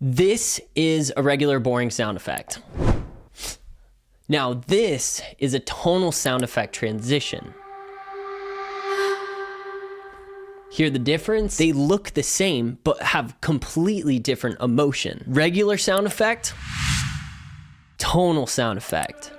This is a regular boring sound effect. Now this is a tonal sound effect transition. Hear the difference? They look the same, but have completely different emotion. Regular sound effect, tonal sound effect.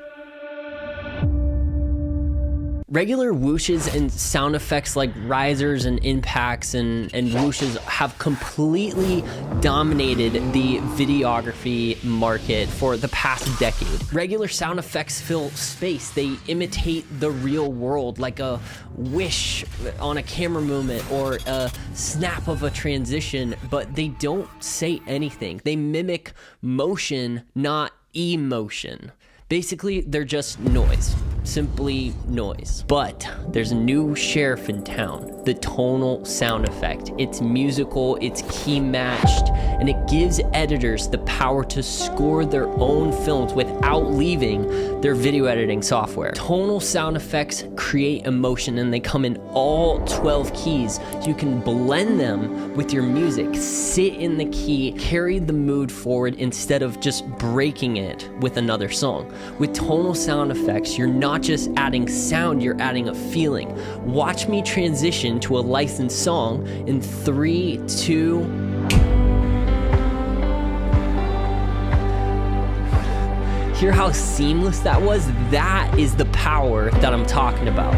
Regular whooshes and sound effects like risers and impacts and whooshes have completely dominated the videography market for the past decade. Regular sound effects fill space. They imitate the real world, like a wish on a camera movement or a snap of a transition, but they don't say anything. They mimic motion, not emotion. Basically, they're just noise. Simply noise. But there's a new sheriff in town, the tonal sound effect. It's musical, it's key matched, and it gives editors the power to score their own films without leaving their video editing software. Tonal sound effects create emotion, and they come in all 12 keys. So you can blend them with your music, sit in the key, carry the mood forward instead of just breaking it with another song. With tonal sound effects, you're not just adding sound, you're adding a feeling. Watch me transition to a licensed song in 3, 2. Hear how seamless that was? That is the power that I'm talking about.